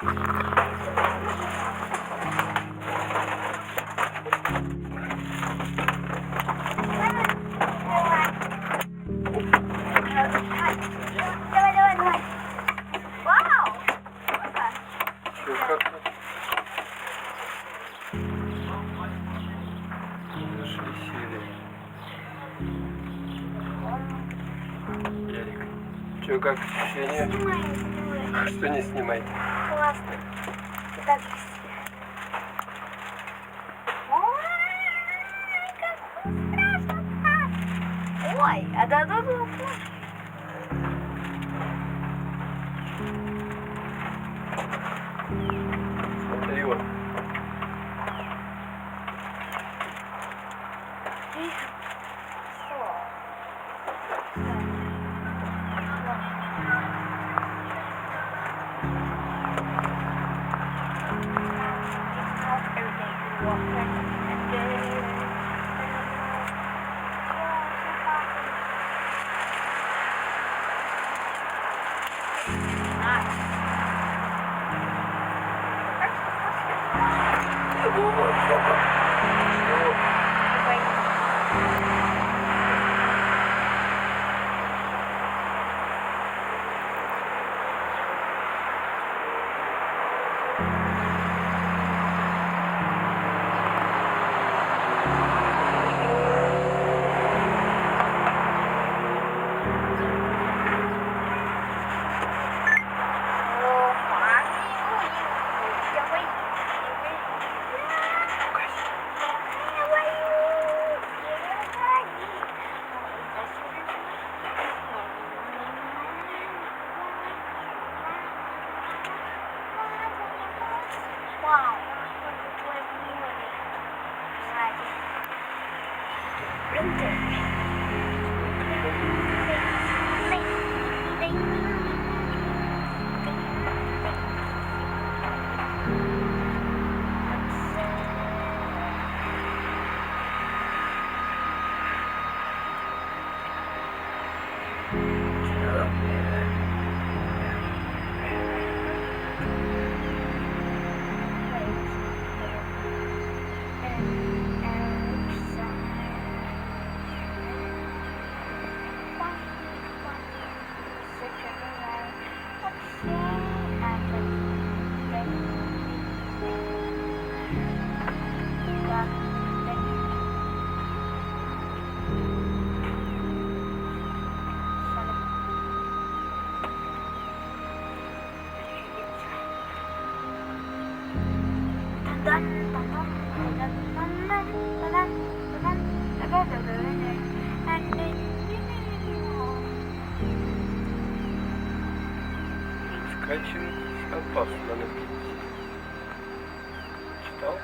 Давай. Вау! Что, как-то зашли, сели. Ярик, что, как ощущение? Снимай. Что не снимаете? Классно. И так ой, а да тут Смотри, вот. Вау! Скачивать опасно напить. Читал?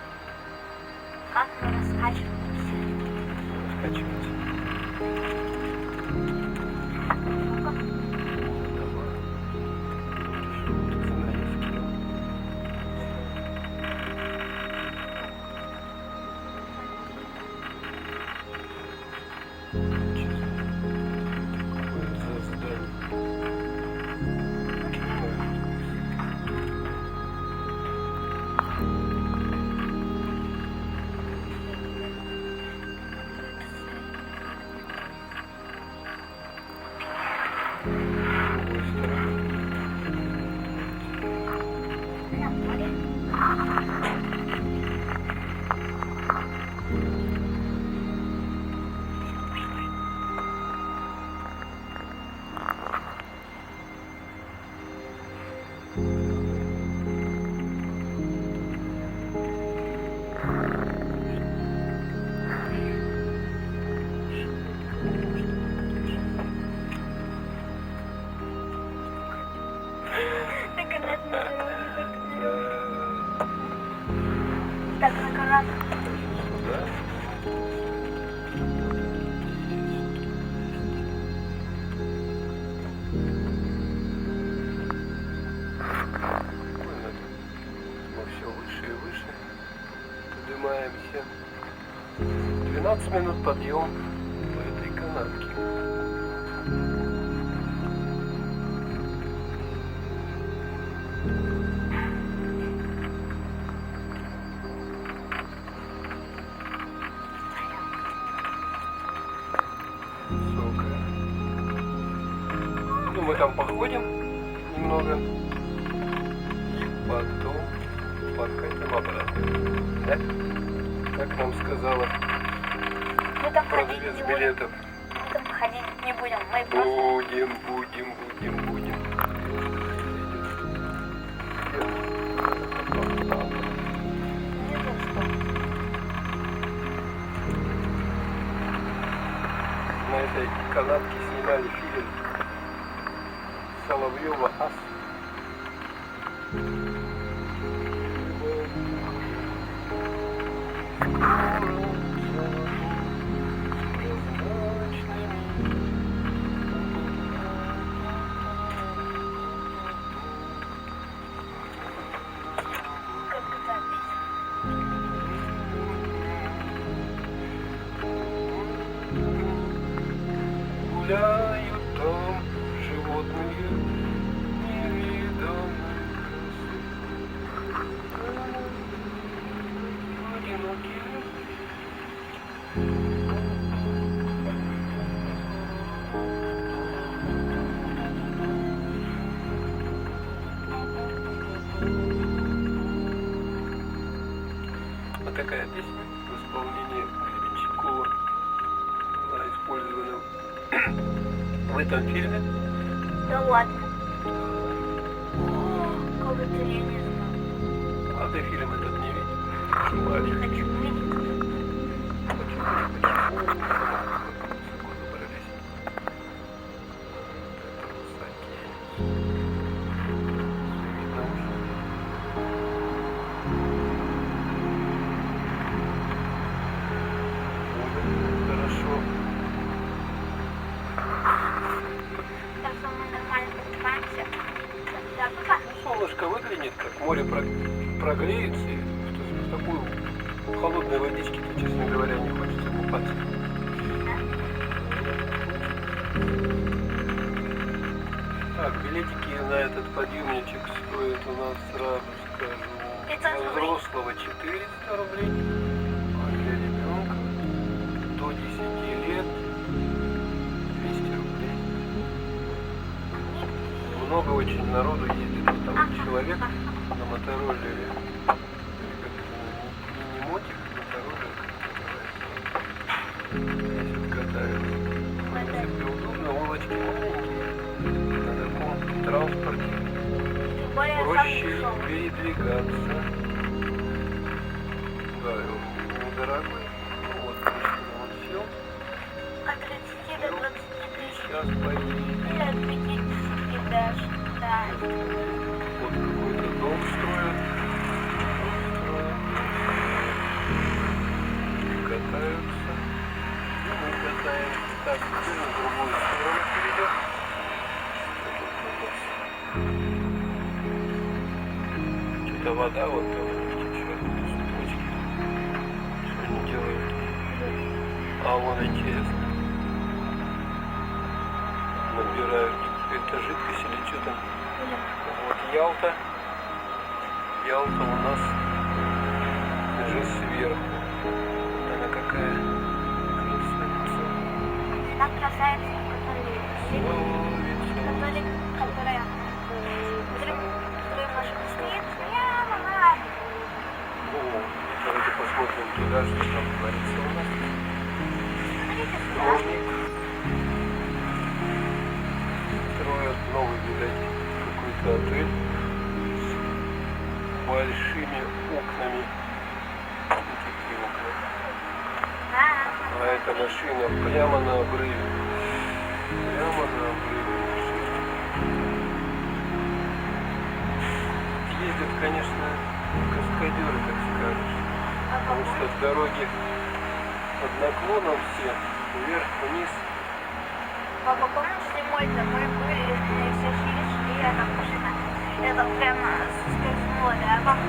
Как мы раскачиваемся? Скачивать. Так, на корабль. Мы все выше и выше поднимаемся. 12 минут подъем по этой канатке. там походим немного и потом покатим обратно. Да? Как нам сказала Мы там ходить продавец не будем. билетов. Мы там ходить не будем. Мы просто... Будем. Не знаю, что. На этой канатке снимали фильм Соловьева «Ас». Как запись. Гуляют там животные невиданной красы. Одинокие. Вот такая песня в исполнении Гребенщикова была использована в этом фильме. Да ладно. О, как это я не знаю. А ты фильм этот не видел? Мальчик. Хочу увидеть. Почему? Высоко забрались. Это высокие. Видно уже. Хорошо. Так что мы нормально поднимаемся. Да, пока. Солнышко выглянет, как море прогреется, и в такую холодной водичке, честно говоря, не хочется купаться. Так, билетики на этот подъемничек стоят у нас, сразу скажу, 500 для рублей. взрослого 400 рублей, а для ребенка до 10 лет 200 рублей. Много очень народу ездит, вот там человек на мотороллере, как мини-мотик, мотороллер, как называется. Здесь вот катаются. В принципе, удобно, улочки маленькие, на таком транспорте Тем более проще самый дешевый. передвигаться. Да, и он недорогой. Ну вот, Мишка, вот сел. От 30 до 20 тысяч. Сейчас поедем. Или от 50 даже. Да. Вот какой-то дом строят. Катаются. И мы катаемся. Так, теперь на другую сторону перейдем. Что-то вода вот там течет. Цветочки. Что они делают? А вон интересно. Набирают какую-то жидкость или что там. Вот Ялта. Ялта у нас уже сверху. Вот она какая красавица. Та красавица, которая машина стоит прямо на... О, давайте посмотрим туда, что там творится у нас. Смотрите сюда. Стройник. Строят новый, видать, какой-то отель с большими окнами. Какие окна. А эта машина прямо на обрыве. Прямо на обрыве машина. Ездят, конечно, каскадеры, как скажешь. Потому что дороги под наклоном все, вверх-вниз. Папа, помнишь, зимой мы были, все шли, а там машина. Это прямо соскользнула, да, папа?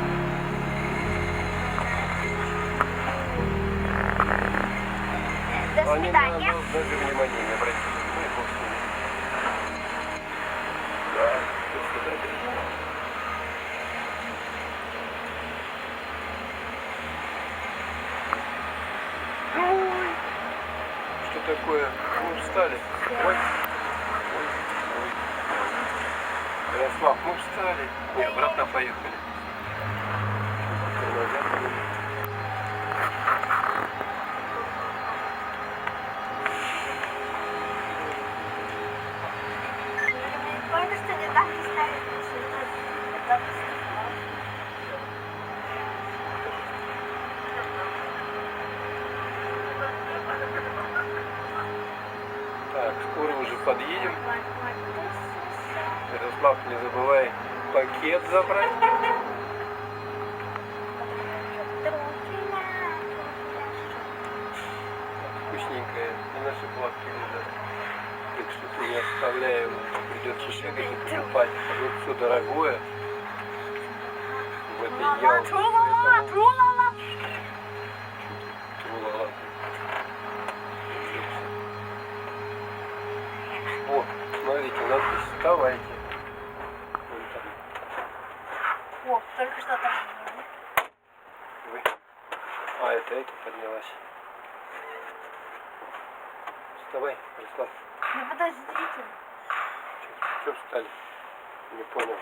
До Они свидания. даже внимания не обратили. Ну и бог с ними. Да, до свидания. Ой, что такое? Мы встали. Ой, ой, ой. Ярослав, мы встали. И обратно поехали. Только что не так и ставить, что это Так, скоро уже подъедем. Ярослав, не забывай пакет забрать. Вкусненькое. И на шоколадке лежат. Так что ты не оставляй его. Придется бегать и покупать. А тут все дорогое. В этой Ялте. Тру-ла-ла. О, смотрите, надпись «Вставайте». Вон там. О, только что там. Вы. А, это поднялась. Вставай, Ярослав. Ну подождите. Что встали? Не понял.